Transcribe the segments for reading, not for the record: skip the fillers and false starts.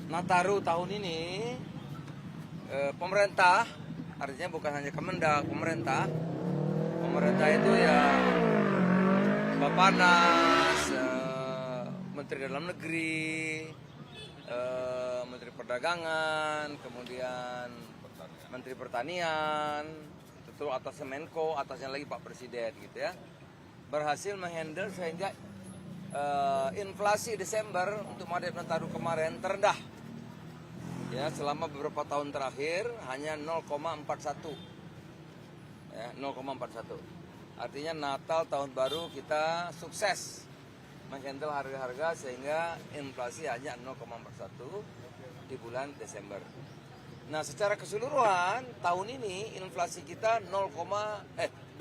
Nataru tahun ini pemerintah, artinya bukan hanya Kemendak, pemerintah itu ya Bappenas, Menteri Dalam Negeri, Menteri Perdagangan, kemudian Menteri Pertanian, tentu atasnya Menko, atasnya lagi Pak Presiden gitu ya, berhasil menghandle sehingga inflasi Desember untuk Maret Nataru kemarin terendah. Ya, selama beberapa tahun terakhir hanya 0,41. Ya, 0,41. Artinya Natal tahun baru kita sukses menghandle harga-harga sehingga inflasi hanya 0,41 di bulan Desember. Nah, secara keseluruhan tahun ini inflasi kita 2,61.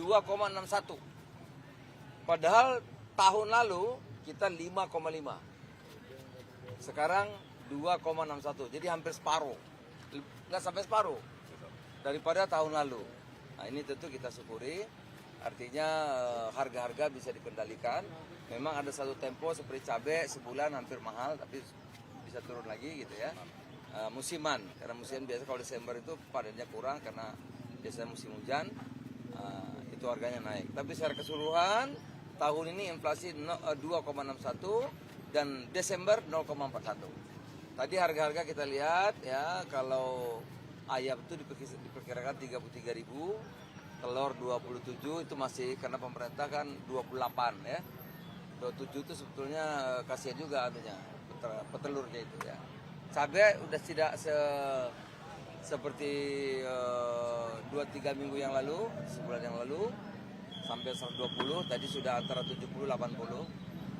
Padahal tahun lalu kita 5,5. Sekarang 2,61. Jadi hampir separuh. Nggak sampai separuh daripada tahun lalu. Nah, ini tentu kita syukuri. Artinya harga-harga bisa dikendalikan. Memang ada satu tempo seperti cabai sebulan hampir mahal, tapi bisa turun lagi gitu ya. Musiman, karena musim biasa kalau Desember itu panennya kurang karena biasanya musim hujan, itu harganya naik. Tapi secara keseluruhan tahun ini inflasi 2,61 dan Desember 0,41. Tadi harga-harga kita lihat ya, kalau ayam itu diperkirakan 33.000, telur 27 itu masih karena pemerintah kan 28 ya. 27 itu sebetulnya kasihan juga artinya petelurnya itu ya. Cabai udah tidak seperti 2-3 minggu yang lalu, sebulan yang lalu sampai 120, tadi sudah antara 70-80.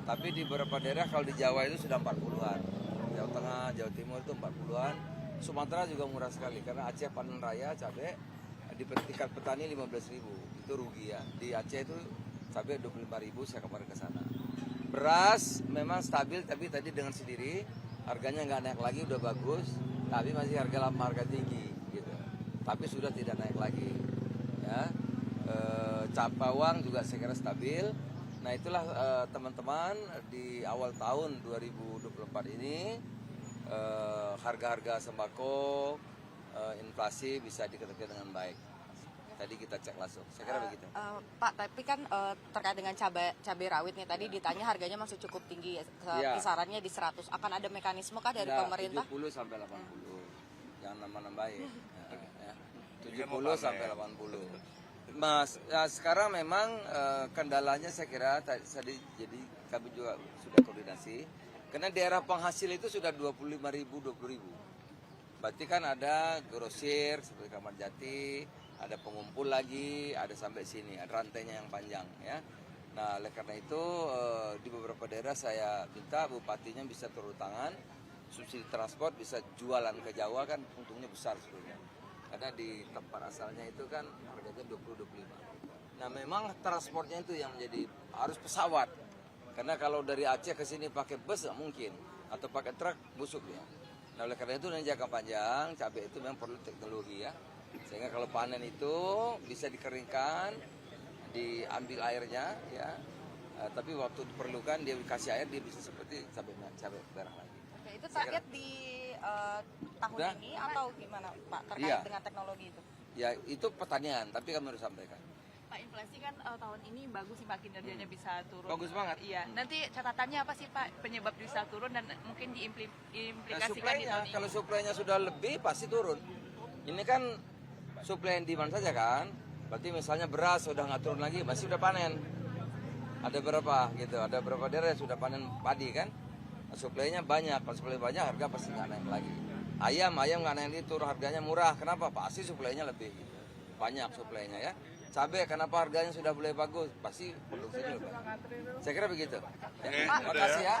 Tapi di beberapa daerah kalau di Jawa itu sudah 40-an. Jawa Tengah, Jawa Timur itu 40-an. Sumatera juga murah sekali karena Aceh panen raya cabai di tingkat petani 15.000. Itu rugi ya. Di Aceh itu cabai 25.000 saya kemarin ke sana. Beras memang stabil tapi tadi dengan sendiri harganya nggak naik lagi, udah bagus. Tapi masih harga lama, harga tinggi gitu. Tapi sudah tidak naik lagi. Ya. Bawang juga saya kira stabil. Nah, itulah teman-teman di awal tahun 2024 ini harga-harga sembako, inflasi bisa dikendalikan dengan baik. Tadi kita cek langsung, saya kira begitu. Pak, tapi kan terkait dengan cabai rawit nih, tadi ditanya harganya masih cukup tinggi, kisarannya di 100. Akan ada mekanisme kah dari pemerintah? 70 sampai 80, jangan nambah-nambahin. Ya. 70 sampai 80. Mas, ya sekarang memang kendalanya saya kira tadi jadi kami juga sudah koordinasi. Karena daerah penghasil itu sudah 25.000, 20.000. Berarti kan ada grosir seperti Kramat Jati, ada pengumpul lagi, ada sampai sini, ada rantainya yang panjang ya. Nah, oleh karena itu di beberapa daerah saya minta bupatinya bisa turun tangan, subsidi transport bisa jualan ke Jawa kan untungnya besar sebetulnya. Karena di tempat asalnya itu kan harganya 20-25. Nah, memang transportnya itu yang menjadi harus pesawat. Karena kalau dari Aceh ke sini pakai bus nggak mungkin, atau pakai truk busuk ya. Nah, oleh karena itu nanti jangka panjang cabai itu memang perlu teknologi ya. Sehingga kalau panen itu bisa dikeringkan, diambil airnya ya. Tapi waktu diperlukan dia dikasih air dia bisa seperti cabai merah lagi. Oke, itu target di tahun ini atau gimana Pak terkait dengan teknologi itu? Ya, itu pertanian, tapi kami harus sampaikan. Pak, inflasi kan tahun ini bagus sih Pak, kinerjanya bisa turun. Bagus banget. Iya. Nanti catatannya apa sih Pak penyebab bisa turun dan mungkin diimplikasikan di tahun ini? Kalau suplainya sudah lebih pasti turun. Ini kan suplai and demand saja kan. Berarti misalnya beras sudah nggak turun lagi, masih udah panen. Ada berapa gitu? Ada berapa daerah yang sudah panen padi kan? Suplainya banyak, kalau suplai banyak harga pasti nggak naik lagi. Ayam nggak naik lagi, turun harganya murah. Kenapa? Pasti suplainya lebih, banyak suplainya ya. Cabai kenapa harganya sudah mulai bagus? Pasti produksinya lebih. Saya kira begitu. Ya, terima kasih ya.